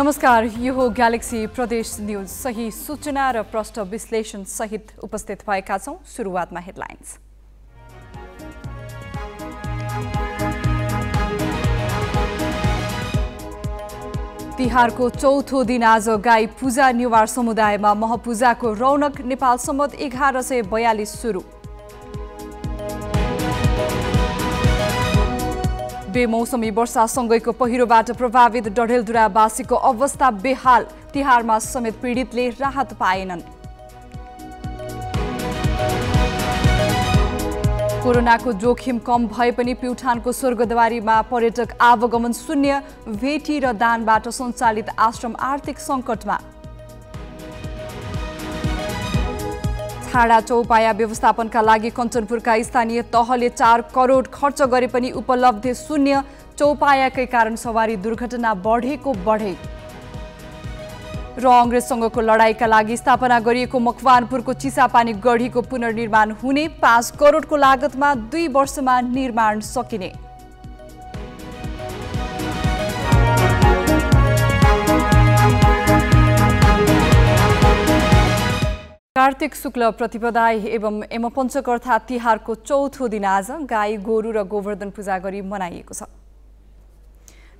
नमस्कार, यो हो ग्यालेक्सी प्रदेश न्यूज। सही सूचना र प्रष्ट विश्लेषण सहित उपस्थित भएका छौं। सुरुवातमा हेडलाइन्स। तिहारको चौथो दिन आज गाई पूजा नेवार समुदायमा महपूजाको रौनक। नेपाल सम्वत 1142 सुरु। बेमौसमी वर्षासँगैको पहिरोबाट प्रभावित डढेलधुरावासीको अवस्था बेहाल। तिहारमा समेत पीडितले राहत पाएनन्। कोरोनाको जोखिम कम भए पनि प्युठानको स्वर्गद्वारीमा पर्यटक आवागमन शून्य। भेटी र दानबाट सञ्चालित आश्रम आर्थिक सङ्कटमा। छाडा चौपाया व्यवस्थापनका लागि कञ्चनपुरका स्थानीय तहले 4 करोड खर्च गरे पनि उपलब्धि शून्य। चौपायाकै कारण सवारी दुर्घटना बढेको बढे। र अङ्ग्रेजसँगको लडाईँका लागि स्थापना गरिएको मकवानपुरको चिसापानी गढीको पुनर्निर्माण हुने। 5 करोडको लागतमा 2 वर्षमा निर्माण सकिने। कार्तिक शुक्ल प्रतिपदा एवं यमपञ्चक अर्थात् तिहारको चौथो दिन आज गाई गोरु र गोवर्धन पूजा गरी मनाइएको छ।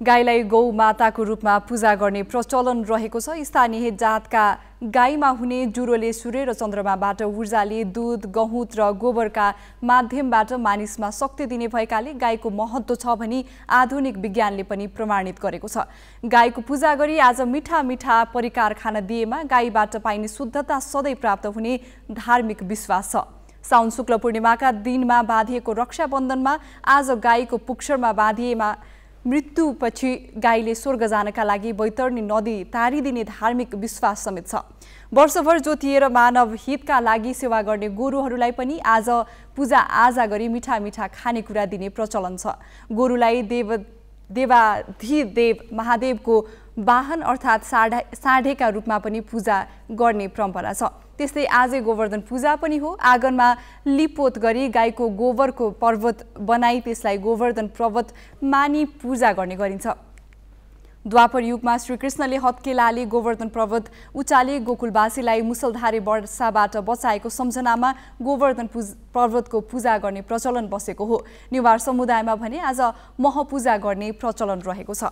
गाईलाई गौ माताको रूपमा पूजा गर्ने प्रचलन रहेको छ। स्थानीय जातका गाईमा हुने जुरोले सूर्य र चन्द्रमाबाट ऊर्जाले दूध, गहुँत र गोबरका माध्यमबाट मानिसमा शक्ति दिने भएकाले गाईको महत्त्व छ भनी आधुनिक विज्ञानले पनि प्रमाणित गरेको छ। गाईको पूजा गरी आज मिठा मिठा परिकार खान दिएमा गाईबाट पाइने शुद्धता सधैँ प्राप्त हुने धार्मिक विश्वास छ। साउन शुक्ल पूर्णिमाका दिनमा बाँधिएको रक्षाबन्धनमा आज गाईको पुच्छरमा बाँधिएमा मृत्युपछि गाईले स्वर्ग जानका लागि बैतरणी नदी तारिदिने धार्मिक विश्वास समेत छ। वर्षभर जोतिएर मानव हितका लागि सेवा गर्ने गोरुहरूलाई पनि आज पूजा आजा गरी मिठा मिठा खानेकुरा दिने प्रचलन छ। गोरुलाई देवाधिदेव महादेवको वाहन अर्थात् साढेका रूपमा पनि पूजा गर्ने परम्परा छ। त्यस्तै आजै गोवर्धन पूजा पनि हो। आँगनमा लिपोत गरी गाईको गोबरको पर्वत बनाई त्यसलाई गोवर्धन पर्वत मानी पूजा गर्ने गरिन्छ। द्वापर युगमा श्रीकृष्णले हत्केलाले गोवर्धन पर्वत उचाले गोकुलवासीलाई मुसलधारे वर्षाबाट बचाएको सम्झनामा गोवर्धन पर्वतको पूजा गर्ने प्रचलन बसेको हो। नेवार समुदायमा भने आज महपूजा गर्ने प्रचलन रहेको छ।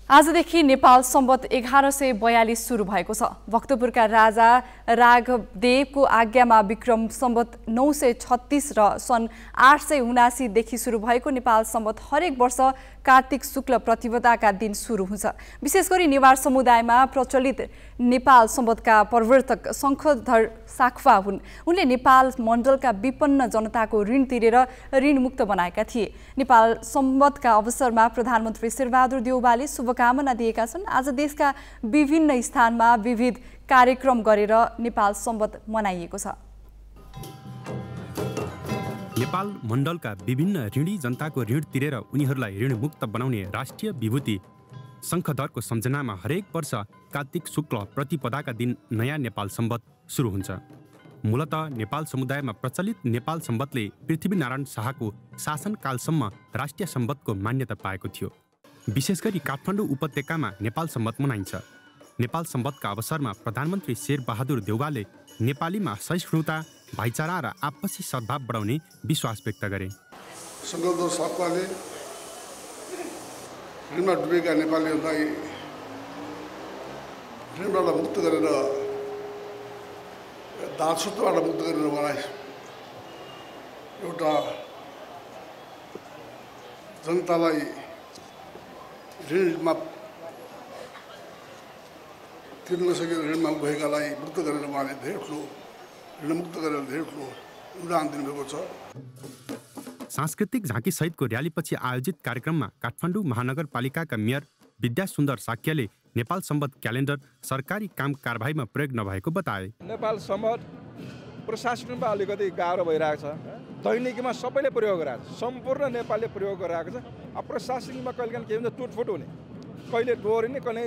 आजदेखि नेपाल सम्वत 1142 सुरु भएको छ। भक्तपुरका राजा राघवदेवको आज्ञामा विक्रम सम्वत 936 र सन् 879 देखि सुरु भएको नेपाल सम्वत हरेक वर्ष कार्तिक शुक्ल प्रतिपदाका दिन सुरु हुन्छ। विशेष गरी नेवार समुदायमा प्रचलित नेपाल सम्वतका प्रवर्तक शङ्खधर साखवा हुन्। उनले नेपाल मण्डलका विपन्न जनताको ऋण तिरेर ऋणमुक्त बनाएका थिए। नेपाल सम्वतका अवसरमा प्रधानमन्त्री शेरबहादुर देउवाले शुभकामना दिएका छन्। आज देशका विभिन्न स्थानमा विविध कार्यक्रम गरेर नेपाल सम्वत मनाइएको छ। नेपाल मण्डलका विभिन्न ऋणी जनताको ऋण तिरेर उनीहरूलाई ऋणमुक्त बनाउने राष्ट्रिय विभूति शङ्खधरको सम्झनामा हरेक वर्ष कार्तिक शुक्ल प्रतिपदाका दिन नयाँ नेपाल सम्वत सुरु हुन्छ। मूलतः नेपाल समुदायमा प्रचलित नेपाल सम्वतले पृथ्वीनारायण शाहको शासनकालसम्म राष्ट्रिय सम्वतको मान्यता पाएको थियो। विशेष गरी काठमाडौँ उपत्यकामा नेपाल सम्वत मनाइन्छ। नेपाल सम्वतका अवसरमा प्रधानमन्त्री शेरबहादुर देउवाले नेपालीमा सहिष्णुता, भाइचारा र आपसी सद्भाव बढाउने विश्वास व्यक्त गरे। शङ्खधर साखवाले ऋणमा डुबेका नेपालीहरूलाई ऋणबाट मुक्त गरेर दासत्वबाट मुक्त गरेर उहाँलाई एउटा जनतालाई ऋणमा तिर्न नसकेर ऋणमा भएकालाई मुक्त गरेर उहाँले धेरै ठुलो ऋणमुक्त गरेर धेरै ठुलो उदाहरण दिनुभएको छ। सांस्कृतिक झाँकी सहितको र्यालीपछि आयोजित कार्यक्रममा काठमाडौँ महानगरपालिकाका मेयर विद्यासुन्दर साक्यले नेपाल सम्वत क्यालेन्डर सरकारी काम कारबाहीमा प्रयोग नभएको बताए। नेपाल सम्वत प्रशासनमा अलिकति गाह्रो भइरहेको छ। दैनिकीमा सबैले प्रयोग गरिरहेको छ, सम्पूर्ण नेपालले प्रयोग गरिरहेको छ। अब प्रशासनिकमा कहिलेकाहीँ के हुन्छ टुटफुट हुने, कहिले डोरिने, कहिले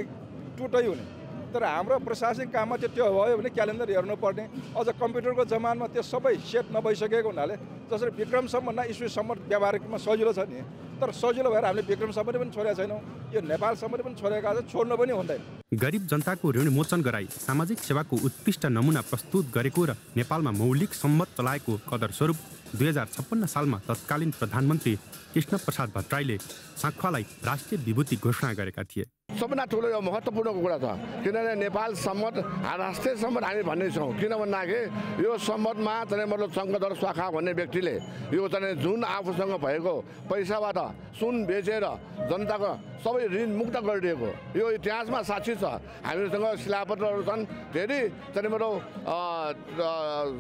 टुटै हुने। तर हाम्रो प्रशासनिक काममा चाहिँ त्यो भयो भने क्यालेन्डर हेर्नुपर्ने। अझ कम्प्युटरको जमानमा त्यो सबै सेट नभइसकेको हुनाले जसरी विक्रम सम्बन्ध ईस्वी सम्बन्ध व्यावहारिकमा सजिलो छ नि, तर सजिलो भएर हामीले विक्रम सम्बन्ध पनि छोडेका छैनौँ, यो नेपाल सम्बन्ध पनि छोडेका छ, छोड्नु पनि हुँदैन। गरिब जनताको ऋण मोचन गराई सामाजिक सेवाको उत्कृष्ट नमुना प्रस्तुत गरेको र नेपालमा मौलिक सम्मत चलाएको कदर स्वरूप 2056 सालमा तत्कालीन प्रधानमन्त्री कृष्ण प्रसाद भट्टराईले साख्वालाई राष्ट्रिय विभूति घोषणा गरेका थिए। सबभन्दा ठुलो यो महत्त्वपूर्णको कुरा छ, किनभने नेपाल सम्मत राष्ट्रिय सम्मत हामी भन्ने छौँ। किन भन्दाखेरि यो सम्मतमा चाहिँ मतलब शङ्करधर शाखा भन्ने व्यक्तिले यो चाहिँ जुन आफूसँग भएको पैसाबाट सुन बेचेर जनताको सबै ऋण मुक्त गरिदिएको यो इतिहासमा साक्षी छ। हामीसँग शिलापत्रहरू छन्, धेरै चाहिँ मतलब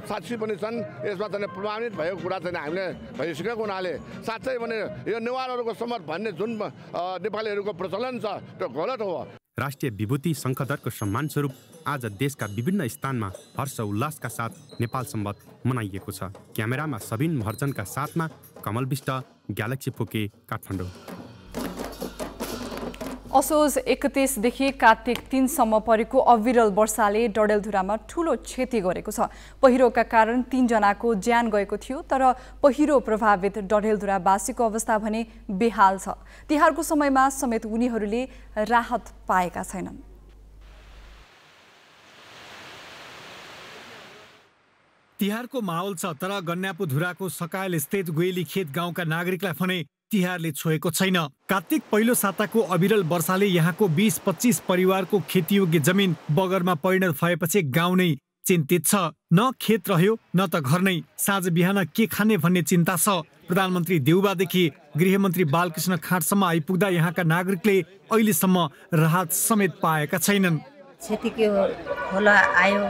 साक्षी पनि छन्। यसमा चाहिँ प्रमाणित भएको कुरा चाहिँ हामीले भइसकेको हुनाले साँच्चै भने यो नेवारहरूको सम्मत भन्ने जुन नेपालीहरूको प्रचलन छ त्यो गलत हो। राष्ट्रिय विभूति शङ्खधरको सम्मान स्वरूप आज देशका विभिन्न स्थानमा हर्ष उल्लासका साथ नेपाल सम्वत मनाइएको छ। क्यामेरामा सबिन महर्जनका साथमा कमल विष्ट, ग्यालेक्सी फोके, काठमाडौँ। असोज 31 देखि कार्तिक 3 सम्म परेको अविरल वर्षाले डडेलधुरामा ठूलो क्षति गरेको छ। पहिरोका कारण 3 जनाको ज्यान गएको थियो, तर पहिरो प्रभावित डडेलधुरावासीको अवस्था भने बेहाल छ। तिहारको समयमा समेत उनीहरूले राहत पाएका छैनन्। तिहारको माहौल छ, तर गन्यापुधुराको सकायल स्थित गोइली खेत गाउँका नागरिकलाई भने तिहारले छोएको छैन। कार्तिक पहिलो साताको अविरल वर्षाले यहाँको 20-25 परिवारको खेतीयोग्य जमिन बगरमा परिणत भएपछि गाउँ नै चिन्तित छ। न खेत रह्यो न त घर नै। साँझ बिहान के खाने भन्ने चिन्ता छ। प्रधानमन्त्री देउबादेखि गृहमन्त्री बालकृष्ण खाँटसम्म आइपुग्दा यहाँका नागरिकले अहिलेसम्म राहत समेत पाएका छैनन्। क्षतिको खोला आयो,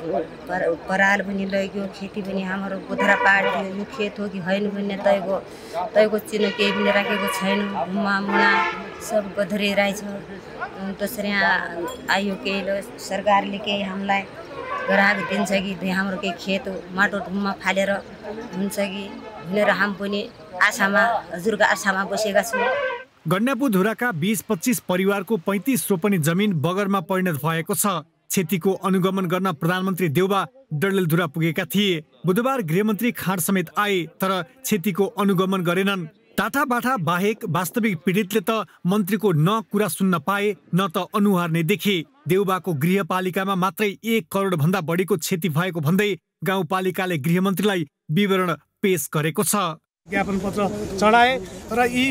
पराल पनि लग्यो, खेती पनि हाम्रो गोधरा पाड्यो। यो खेत हो कि होइन भन्ने तयको चिन्ह केही पनि राखेको छैन। ढुम्मा मुना सब गधरिरहेछ। त्यसरी आयो केही सरकारले केही हामीलाई ग्राहक दिन्छ कि हाम्रो केही खेत माटो ढुम्मा फालेर हुन्छ कि भनेर हामी पनि आशामा, हजुरको आशामा बसेका छौँ। गन्यापुधुराका 20-25 परिवारको 35 रोपनी जमिन बगरमा परिणत भएको छ। क्षतिको अनुगमन गर्न प्रधानमन्त्री देउबा डडेलधुरा पुगेका थिए। बुधबार गृहमन्त्री खाँट समेत आए, तर क्षतिको अनुगमन गरेनन्। टाटा बाठा बाहेक वास्तविक पीडितले त मन्त्रीको न कुरा सुन्न पाए न त अनुहार नै देखे। देउबाको गृहपालिकामा मात्रै 1 करोड भन्दा बढीको क्षति भएको भन्दै गाउँपालिकाले गृहमन्त्रीलाई विवरण पेश गरेको छ। ज्ञापन पत्र चढाए र यी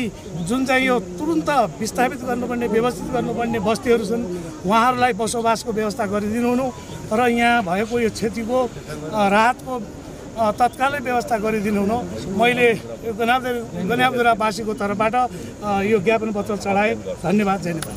जुन चाहिँ यो तुरुन्त विस्थापित गर्नुपर्ने, व्यवस्थित गर्नुपर्ने बस्तीहरू छन् उहाँहरूलाई बसोबासको व्यवस्था गरिदिनु हुनु र यहाँ भएको यो क्षतिको राहतको तत्कालै व्यवस्था गरिदिनु हुनु। मैले गन्यापुधुरावासीको तर्फबाट यो ज्ञापन पत्र चढाएँ। धन्यवाद। जय नेपाल।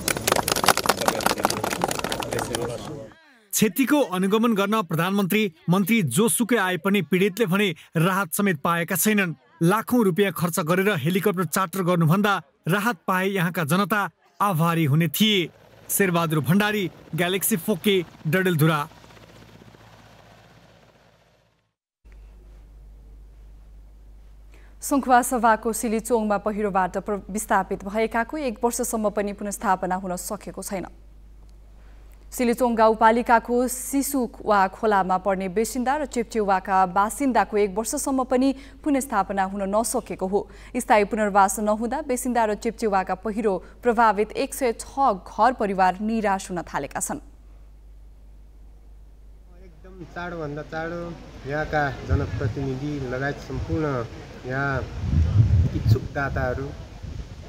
क्षतिको अनुगमन गर्न प्रधानमन्त्री मन्त्री जोसुकै आए पनि पीडितले भने राहत समेत पाएका छैनन्। लाखौं रुपियाँ खर्च गरेर हेलिकप्टर चार्टर गर्नुभन्दा राहत पाए यहाँका जनता आभारी हुने थिए। शेरबहादुर भण्डारी, ग्यालेक्सी फोके, डडेलधुरा। सुङ्खुवा सभाको सिलिचोङमा पहिरोबाट विस्थापित भएकाको 1 वर्षसम्म पनि पुनर्स्थापना हुन सकेको छैन। सिलिचोङ गाउँपालिकाको सिसुवा खोलामा पर्ने बेसिन्दा र चेप्चेवाका बासिन्दाको 1 वर्षसम्म पनि पुनर्स्थापना हुन नसकेको हो। स्थायी पुनर्वास नहुँदा बेसिन्दा र चेप्चेवाका पहिरो प्रभावित 106 घर परिवार निराश हुन थालेका छन्। एकदम चाँडोभन्दा चाँडो यहाँका जनप्रतिनिधि लगायत सम्पूर्ण यहाँ इच्छुक दाताहरू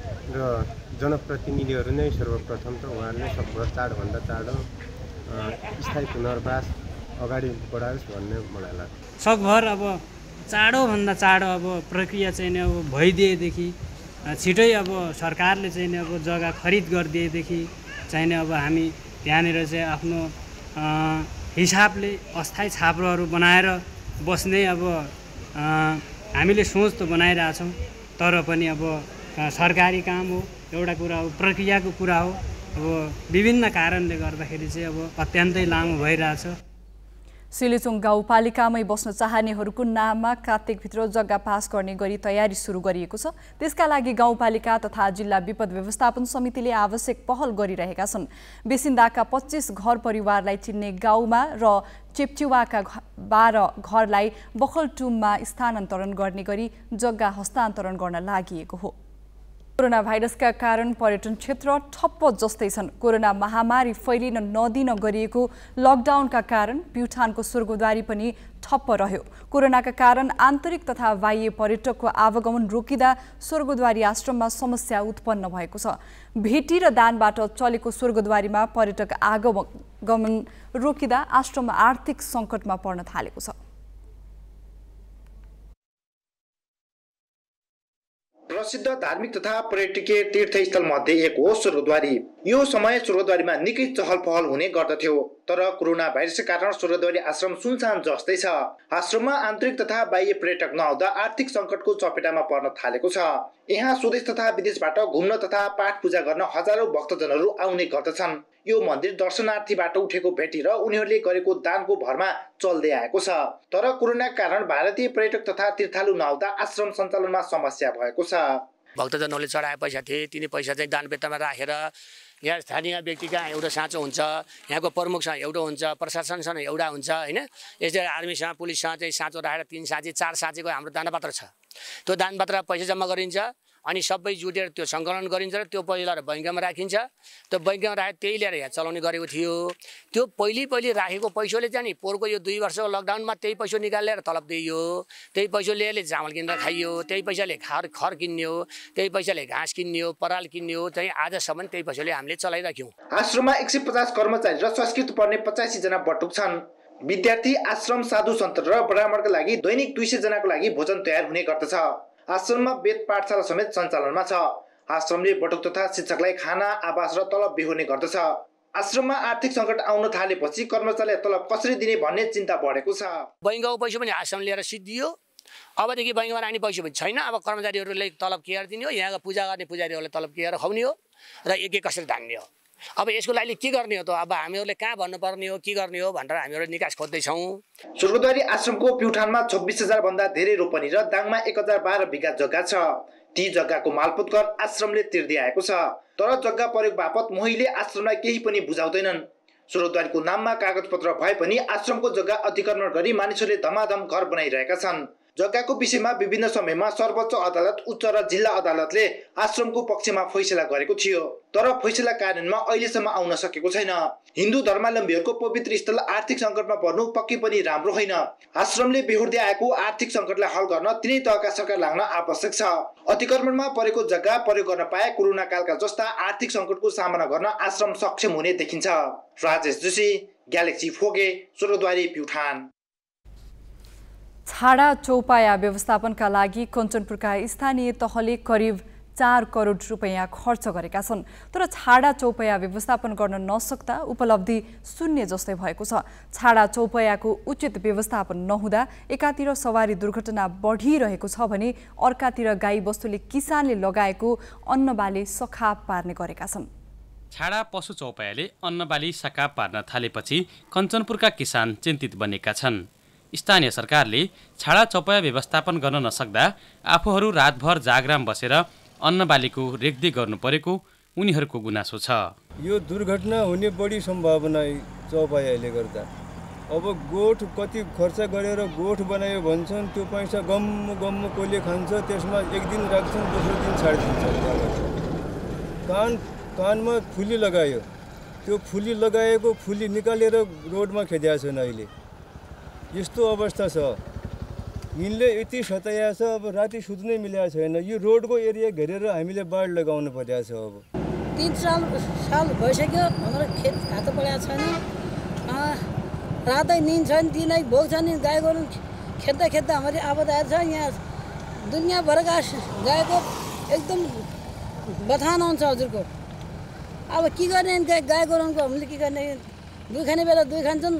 र जनप्रतिनिधिहरू नै सर्वप्रथम त उहाँहरूले सबभन्दा चाँडोभन्दा चाँडो स्थायी पुनर्वास अगाडि बढाओस् भन्ने मलाई लाग्छ। सकभर अब चाँडोभन्दा चाँडो अब प्रक्रिया चाहिँ नि अब भइदिएदेखि छिटै अब सरकारले चाहिँ नि अब जग्गा खरिद गरिदिएदेखि चाहिँ नि अब हामी त्यहाँनिर चाहिँ आफ्नो हिसाबले अस्थायी छाप्रोहरू बनाएर बस्ने अब हामीले सोच त बनाइरहेछौँ, तर पनि अब सरकारी काम हो, एउटा कुरा हो, प्रक्रियाको कुरा हो। अब विभिन्न कारणले गर्दाखेरि चाहिँ अब अत्यन्तै लामो भइरहेछ। सिलिचुङ गाउँपालिकामै बस्न चाहनेहरूको नाममा कार्तिकभित्र जग्गा पास गर्ने गरी तयारी सुरु गरिएको छ। त्यसका लागि गाउँपालिका तथा जिल्ला विपद व्यवस्थापन समितिले आवश्यक पहल गरिरहेका छन्। बेसिन्दाका 25 घर परिवारलाई चिन्ने गाउँमा र चेप्चुवाका 12 घरलाई बखलटुममा स्थानान्तरण गर्ने गरी जग्गा हस्तान्तरण गर्न लागि हो। कोरोना भाइरसका कारण पर्यटन क्षेत्र ठप्प जस्तै छन्। कोरोना महामारी फैलिन नदिन गरिएको लकडाउनका कारण प्युठानको स्वर्गद्वारी पनि ठप्प रह्यो। कोरोनाका कारण आन्तरिक तथा बाह्य पर्यटकको आवागमन रोकिँदा स्वर्गद्वारी आश्रममा समस्या उत्पन्न भएको छ। भेटी र दानबाट चलेको स्वर्गद्वारीमा पर्यटक आगमन रोकिँदा आश्रम आर्थिक सङ्कटमा पर्न थालेको छ। प्रसिद्ध धार्मिक तथा पर्यटकीय तीर्थस्थल मध्ये एक हो स्वर्गद्वारी। यो समय स्वर्गद्वारीमा निकै चहल पहल हुने गर्दथ्यो, तर कोरोना भाइरसका कारण स्वर्गद्वारी आश्रम सुनसान जस्तै छ। आश्रममा आन्तरिक तथा बाह्य पर्यटक नआउँदा आर्थिक सङ्कटको चपेटामा पर्न थालेको छ। यहाँ स्वदेश तथा विदेशबाट घुम्न तथा पाठ पूजा गर्न हजारौं भक्तजनहरू आउने गर्दछन्। यो मन्दिर दर्शनार्थीबाट उठेको भेटी र उनीहरूले गरेको दानको भरमा चल्दै आएको छ। तर कोरोनाका कारण भारतीय पर्यटक तथा तीर्थालु नआउँदा आश्रम सञ्चालनमा समस्या भएको छ। भक्तजनहरूले चढाए पैसा थिए, तिनी पैसा चाहिँ दान बेत्तामा राखेर यहाँ स्थानीय व्यक्तिका एउटा साँचो हुन्छ, यहाँको प्रमुखसँग एउटा हुन्छ, प्रशासनसँग एउटा हुन्छ हैन। यसै आर्मीसँग पुलिससँग चाहिँ साँचो राखेर 3 साँचे 4 साँचेको हाम्रो दानपत्र छ। त्यो दानपत्र पैसा जम्मा गरिन्छ अनि सबै जुटेर त्यो सङ्कलन गरिन्छ र त्यो पैसा लिएर बैंकमा राखिन्छ। त्यो बैंकमा राखेर त्यही लिएर यहाँ चलाउने गरेको थियो। त्यो पहिले राखेको पैसाले चाहिँ नि पोहोरको यो 2 वर्षको लकडाउनमा त्यही पैसा निकालेर तलब दिइयो, त्यही पैसाले चामल किनेर खाइयो, त्यही पैसाले खर किन्यो, त्यही पैसाले घाँस किन्यो, पराल किन्यो, चाहिँ आजसम्म त्यही पैसाले हामीले चलाइराख्यौँ। आश्रममा 150 कर्मचारी र संस्कृत पढ्ने 85 जना बटुक छन्। विद्यार्थी, आश्रम, साधु सन्त र ब्राह्मणका लागि दैनिक 200 जनाको लागि भोजन तयार हुने गर्दछ। आश्रममा वेद पाठशाला समेत सञ्चालनमा छ। आश्रमले बटुक तथा शिक्षकलाई खाना, आवास र तलब बिहोर्ने गर्दछ। आश्रममा आर्थिक सङ्कट आउन थालेपछि कर्मचारीलाई तलब कसरी दिने भन्ने चिन्ता बढेको छ। बैंकको पैसा पनि आश्रम लिएर सिद्धियो। अबदेखि बैंकमा राख्ने पैसा पनि छैन। अब कर्मचारीहरूले तलब केयर दिने हो, यहाँका पूजा गर्ने पुजारीहरूले तलब केयर खुवाउने हो र एक कसरी धान्ने हो। अब यसको लागि के गर्ने हो त? अब हामीहरूले कहाँ भन्नुपर्ने हो, के गर्ने हो भनेर हामीहरू निकास खोज्दैछौँ। स्वर्गद्वारी आश्रमको प्युठानमा 26,000 भन्दा धेरै रोपनी र दाङमा 1012 बिघा जग्गा छ। ती जग्गाको मालपोत कर आश्रमले तिर्दै आएको छ। तर जग्गा प्रयोग बापत मोहीले आश्रमलाई केही पनि बुझाउँदैनन्। स्वर्गद्वारीको नाममा कागजपत्र भए पनि आश्रमको जग्गा अतिक्रमण गरी मानिसहरूले धमाधम घर बनाइरहेका छन्। जग्गाको विषयमा विभिन्न समयमा सर्वोच्च अदालत, उच्च र जिल्ला अदालतले आश्रमको पक्षमा फैसला गरेको थियो, तर फैसला कार्यान्वयनमा अहिलेसम्म आउन सकेको छैन। हिन्दू धर्मावलम्बीहरूको पवित्र स्थल आर्थिक सङ्कटमा पर्नु पक्कै पनि राम्रो होइन। आश्रमले बेहोर्दै आएको आर्थिक सङ्कटलाई हल गर्न तिनै तहका सरकार लाग्न आवश्यक छ। अतिक्रमणमा परेको जग्गा प्रयोग गर्न पाए कोरोना कालका जस्ता आर्थिक सङ्कटको सामना गर्न आश्रम सक्षम हुने देखिन्छ। राजेश जोशी, ग्यालेक्सी फोगे, स्वर्गद्वारी, प्युठान। छाडा चौपाया व्यवस्थापनका लागि कञ्चनपुरका स्थानीय तहले करिब 4 करोड रुपैयाँ खर्च गरेका छन्। तर छाडा चौपाया व्यवस्थापन गर्न नसक्दा उपलब्धि शून्य जस्तै भएको छ। छाडा चौपायाको उचित व्यवस्थापन नहुँदा एकातिर सवारी दुर्घटना बढिरहेको छ भने अर्कातिर गाई बस्तुले किसानले लगाएको अन्नबाली सखाप पार्ने गरेका छन्। छाडा पशु चौपायाले अन्नबाली सखाप पार्न थालेपछि कञ्चनपुरका किसान चिन्तित बनेका छन्। स्थानीय सरकारले छाडा चौपाया व्यवस्थापन गर्न नसक्दा आफूहरू रातभर जागराम बसेर अन्नबालीको रेखदेख गर्नु परेको उनीहरूको गुनासो छ। यो दुर्घटना हुने बढी सम्भावना चौपायाले गर्दा। अब गोठ कति खर्च गरेर गोठ बनायो भन्छन्, त्यो पैसा गम्म कसले खान्छ, त्यसमा एक दिन राख्छन्, दोस्रो दिन छाडिदिन्छन्। कानमा फुली लगायो, त्यो फुली लगाएको फुली निकालेर रोडमा खेद्या छन्। अहिले यस्तो अवस्था छ, यिनले यति सताया छ, अब राति सुत्नै मिलेको छैन। यो रोडको एरिया घेरेर हामीले बाढ लगाउनु परेको छ। अब 3 साल भइसक्यो हाम्रो खेत घाँचो परेको छैन। रातै निन्द छैन, दिनै भोग छैन। गाई गोरु खेद्दा हाम्रो आवाज आएको छ। यहाँ दुनियाँभरका गाईको एकदम बथान हुन्छ हजुरको। अब के गर्ने गाई गोरुको हामीले के गर्ने? दुई खाने बेला दुई खान्छन्,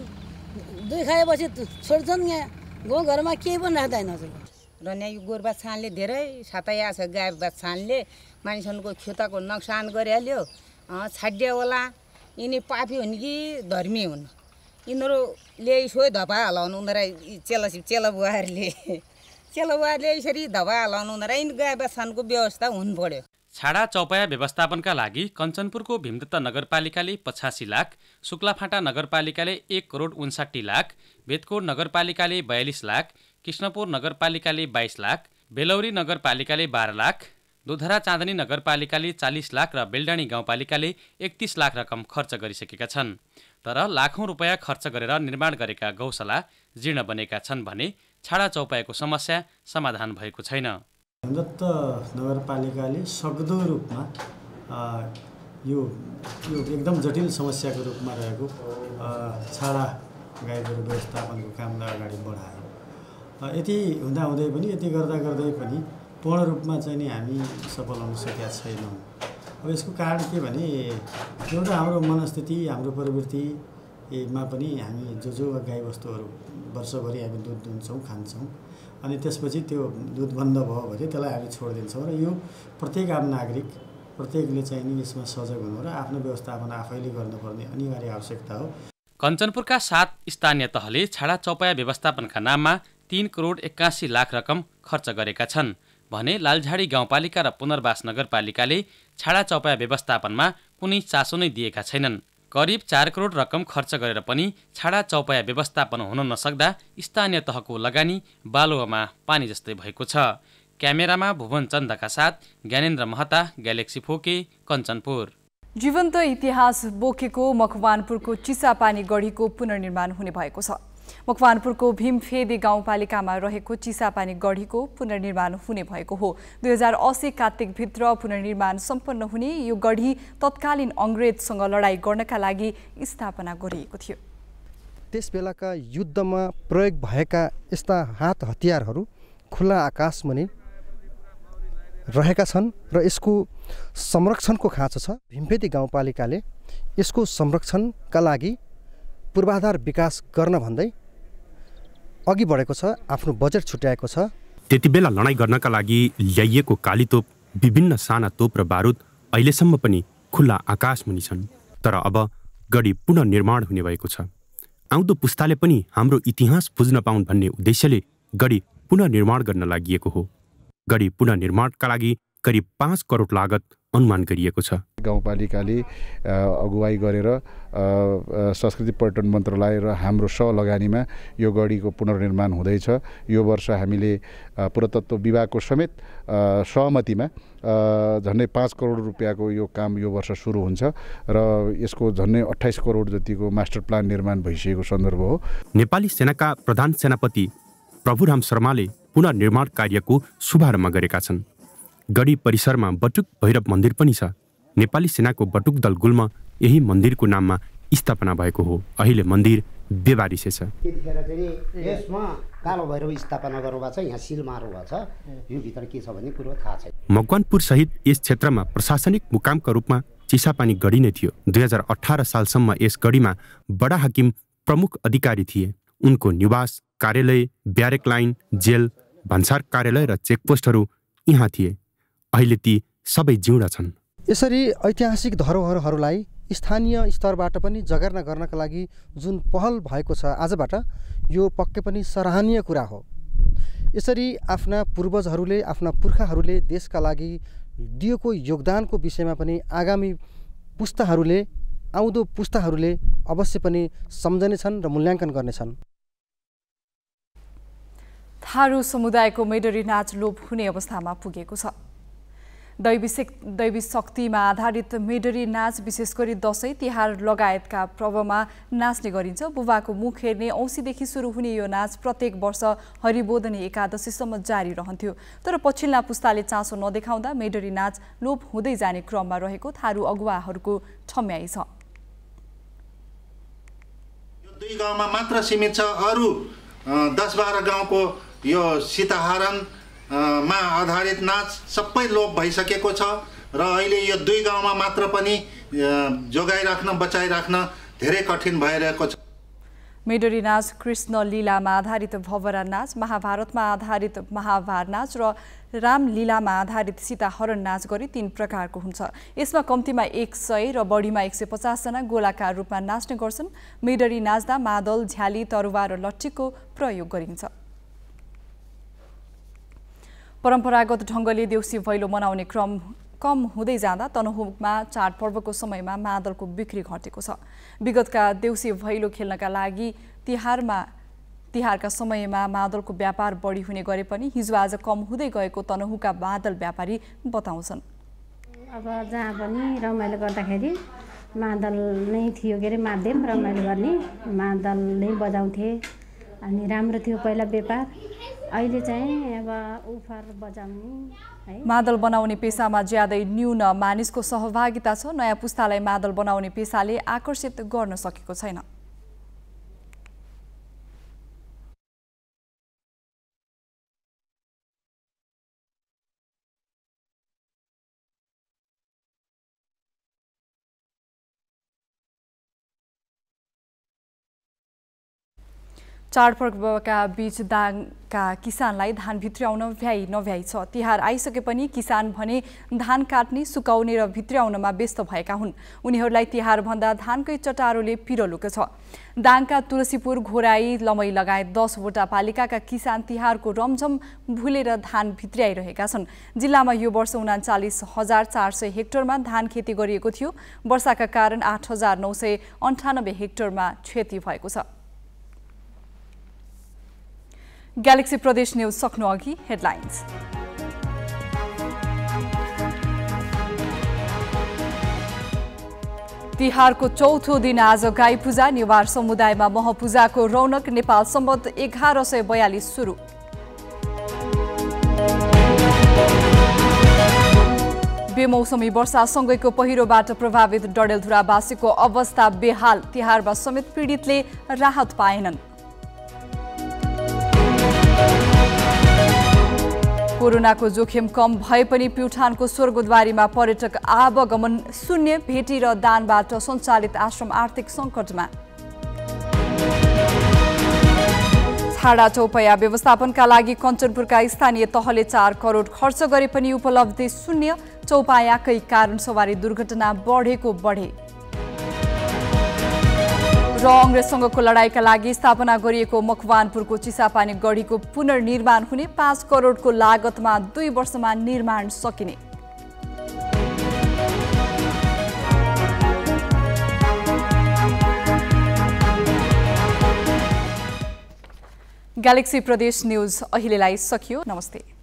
दुई खाएपछि छोड्छन्। यहाँ गाउँघरमा केही पनि राख्दैन हजुरको। र यहाँ यो गोरु बाछानले धेरै सताया छ। गाई बाछानले मानिसहरूको खेतको नोक्सान गरिहाल्यो। छाडिया होला, यिनी पापी हुन् कि धर्मी हुन्? यिनीहरूले यसो धपा हलाउनु उनीहरू चेला बुहाहरूले यसरी धपा हलाउनु उनीहरू गाई बसानको व्यवस्था हुनु पर्यो। छाडा चौपाया व्यवस्थापनका लागि कञ्चनपुरको भीमदत्त नगरपालिकाले 85 लाख, शुक्लाफाँटा नगरपालिकाले 1 करोड 59 लाख, बेतकोट नगरपालिकाले 42 लाख, कृष्णपुर नगरपालिकाले 22 लाख, बेलौरी नगरपालिकाले 12 लाख, दुधरा चाँदनी नगरपालिकाले 40 लाख र बेलडाँडी गाउँपालिकाले 31 लाख रकम खर्च गरिसकेका छन्। तर लाखौं रुपैयाँ खर्च गरेर निर्माण गरेका गौशाला जीर्ण बनेका छन् भने छाडा चौपायाको समस्या समाधान भएको छैन। भीमदत्त नगरपालिकाले सक्दो रूपमा यो एकदम जटिल समस्याको रूपमा रहेको छाडा गाईगोरु व्यवस्थापनको कामलाई अगाडि बढायो। यति हुँदाहुँदै पनि यति गर्दै पनि पूर्ण रूपमा चाहिँ नि हामी सफल हुन सकेका छैनौँ। अब यसको कारण के भने एउटा हाम्रो मनस्थिति हाम्रो प्रवृत्तिमा पनि हामी जो गाईबस्तुहरू वर्षभरि हामी दुध दुन्छौँ खान्छौँ अनि त्यसपछि त्यो दुध बन्द भयो भने त्यसलाई हामी छोडिदिन्छौँ र यो प्रत्येक आम नागरिक प्रत्येकले चाहिँ नि यसमा सजग हुनु र आफ्नो व्यवस्थापन आफैले गर्नुपर्ने अनिवार्य आवश्यकता हो। कञ्चनपुरका 7 स्थानीय तहले छाडा चौपाया व्यवस्थापनका नाममा 3 करोड 81 लाख रकम खर्च गरेका छन् भने लालझाडी गाउँपालिका र पुनर्वास नगरपालिकाले छाडा चौपाया व्यवस्थापनमा कुनै चासो नै दिएका छैनन्। करिब 4 करोड रकम खर्च गरेर पनि छाडा चौपाया व्यवस्थापन हुन नसक्दा स्थानीय तहको लगानी बालुवामा पानी जस्तै भएको छ। क्यामेरामा भुवन चन्दका साथ ज्ञानेन्द्र महता, ग्यालेक्सी फोके, कञ्चनपुर। जीवन्त इतिहास बोकेको मकवानपुरको चिसापानी गढीको पुनर्निर्माण हुने भएको छ। मकवानपुरको भीमफेदी गाउँपालिकामा रहेको चिसापानी गढीको पुनर्निर्माण हुने भएको हो। 2080 कार्तिकभित्र पुनर्निर्माण सम्पन्न हुने यो गढी तत्कालीन अङ्ग्रेजसँग लडाईँ गर्नका लागि स्थापना गरिएको थियो। त्यसबेलाका युद्धमा प्रयोग भएका यस्ता हात हतियारहरू खुला आकाशमुनि रहेका छन् र यसको संरक्षणको खाँचो छ। भीमफेदी गाउँपालिकाले यसको संरक्षणका लागि पूर्वाधार विकास गर्न भन्दै अघि बढेको छ, आफ्नो बजेट छुट्याएको छ। त्यतिबेला लडाईँ गर्नका लागि ल्याइएको काली तोप, विभिन्न साना तोप र बारुद अहिलेसम्म पनि खुल्ला आकाशमुनि छन्। तर अब गढी पुनर्निर्माण हुने भएको छ। आउँदो पुस्ताले पनि हाम्रो इतिहास बुझ्न पाउन् भन्ने उद्देश्यले गढी पुनर्निर्माण गर्न लागि हो। गढी पुनर्निर्माणका लागि करिब 5 करोड लागत अनुमान गरिएको छ। गाउँपालिकाले अगुवाई गरेर संस्कृति पर्यटन मन्त्रालय र हाम्रो सहलगानीमा यो गढीको पुनर्निर्माण हुँदैछ। यो वर्ष हामीले पुरातत्व विभागको समेत सहमतिमा झन्डै 5 करोड रुपियाँको यो काम यो वर्ष सुरु हुन्छ र यसको झन्डै 28 करोड जतिको मास्टर प्लान निर्माण भइसकेको सन्दर्भ हो। नेपाली सेनाका प्रधान सेनापति प्रभुराम शर्माले पुनर्निर्माण कार्यको शुभारम्भ गरेका छन्। गढी परिसरमा बटुक भैरव मन्दिर पनि छ। नेपाली सेनाको बटुक दल गुल्म यही मन्दिरको नाममा स्थापना भएको हो। अहिले मन्दिर बेबारिसे छ। त्यतिखेर चाहिँ यसमा कालो भैरव स्थापना गर्नुभएको छ, यहाँ सिल मार्नुभएको छ। यो भित्र के छ भन्ने कुरो थाहा छैन। मकवानपुर सहित यस क्षेत्रमा प्रशासनिक मुकामका रूपमा चिसापानी गढी नै थियो। 2018 सालसम्म यस गढीमा बडा हाकिम प्रमुख अधिकारी थिए। उनको निवास, कार्यालय, ब्यारेक लाइन, जेल, भन्सार कार्यालय र चेकपोस्टहरू यहाँ थिए। अहिले ती सबै जिउँडा छन्। यसरी ऐतिहासिक धरोहरहरूलाई स्थानीय स्तरबाट पनि जगेर्ना गर्नका लागि जुन पहल भएको छ आजबाट, यो पक्कै पनि सराहनीय कुरा हो। यसरी आफ्ना पूर्वजहरूले, आफ्ना पुर्खाहरूले देशका लागि दिएको योगदानको विषयमा पनि आगामी पुस्ताहरूले, आउँदो पुस्ताहरूले अवश्य पनि सम्झनेछन् र मूल्याङ्कन गर्नेछन्। थारू समुदायको मेडरी नाच लोप हुने अवस्थामा पुगेको छ। दैवी शक्तिमा आधारित मेडरी नाच विशेष गरी दशैं, तिहार लगायतका पर्वमा नाच्ने गरिन्छ। बुबाको मुख हेर्ने औँसीदेखि सुरु हुने यो नाच प्रत्येक वर्ष हरिबोधनी एकादशीसम्म जारी रहन्थ्यो। तर पछिल्ला पुस्ताले चासो नदेखाउँदा मेडरी नाच लोप हुँदै जाने क्रममा रहेको थारू अगुवाहरूको ठम्याइ छ। यो 2 गाउँमा मात्र सीमित छ। अरू 10-12 गाउँको यो सीताहरण मा आधारित नाच सबै लोप भइसकेको छ र अहिले यो 2 गाउँमा मात्र पनि जोगाइराख्न, बचाइराख्न धेरै कठिन भइरहेको छ। मेडरी नाच कृष्ण लीलामा आधारित भवरा नाच, महाभारतमा आधारित महाभार नाच र रामलीलामा आधारित सीताहरण नाच गरी 3 प्रकारको हुन्छ। यसमा कम्तीमा 100 र बढीमा 150 जना गोलाकार रूपमा नाच्ने गर्छन्। मेडरी नाच्दा मादल, झ्याली, तरुवा र लट्ठीको प्रयोग गरिन्छ। परम्परागत ढङ्गले देउसी भैलो मनाउने क्रम कम हुँदै जाँदा तनहुमा चाडपर्वको समयमा मादलको बिक्री घटेको छ। विगतका देउसी भैलो खेल्नका लागि तिहारका समयमा मादलको व्यापार बढी हुने गरे पनि हिजो आज कम हुँदै गएको तनहुका मादल व्यापारी बताउँछन्। अब जहाँ पनि रमाइलो गर्दाखेरि मादल नै थियो के अरे माध्यम रमाइलो गर्ने मादल नै बजाउँथे अनि राम्रो थियो पहिला व्यापार। अहिले चाहिँ अब उफार बजाउने मादल बनाउने पेसामा ज्यादै न्यून मानिसको सहभागिता छ। नयाँ पुस्तालाई मादल बनाउने पेसाले आकर्षित गर्न सकेको छैन। चाडपर्वका बीच दाङका किसानलाई धान भित्र्याउन भ्याइ नभ्याइ छ। तिहार आइसके पनि किसान भने धान काट्ने, सुकाउने र भित्र्याउनमा व्यस्त भएका हुन्। उनीहरूलाई तिहारभन्दा धानकै चटारोले पिरलुको छ। दाङका तुलसीपुर, घोराई, लमई लगायत 10 वटा पालिकाका किसान तिहारको रमझम भुलेर धान भित्र्याइरहेका छन्। जिल्लामा यो वर्ष 39,400 हेक्टरमा धान खेती गरिएको थियो। वर्षाका कारण 8,998 हेक्टरमा क्षति भएको छ। ग्यालेक्सी प्रदेश न्यूज सक्नु अघि हेडलाइन्स। तिहारको चौथो दिन आज गाई पूजा, नेवार समुदायमा महपूजाको रौनक। नेपाल सम्बत 1142 सुरु। बेमौसमी वर्षासँगैको पहिरोबाट प्रभावित डडेलधुरावासीको अवस्था बेहाल। तिहारमा समेत पीडितले राहत पाएनन्। कोरोनाको जोखिम कम भए पनि प्युठानको स्वर्गद्वारीमा पर्यटक आवागमन शून्य। भेटी र दानबाट सञ्चालित आश्रम आर्थिक सङ्कटमा। छाडा चौपया व्यवस्थापनका लागि कञ्चनपुरका स्थानीय तहले 4 करोड खर्च गरे पनि उपलब्धि शून्य। चौपायाकै कारण सवारी दुर्घटना बढेको बढे। र अङ्ग्रेजसँगको लडाईँका लागि स्थापना गरिएको मकवानपुरको चिसापानी गढीको पुनर्निर्माण हुने। 5 करोडको लागतमा 2 वर्षमा निर्माण सकिने। ग्यालेक्सी प्रदेश न्यूज अहिलेलाई सकियो। नमस्ते।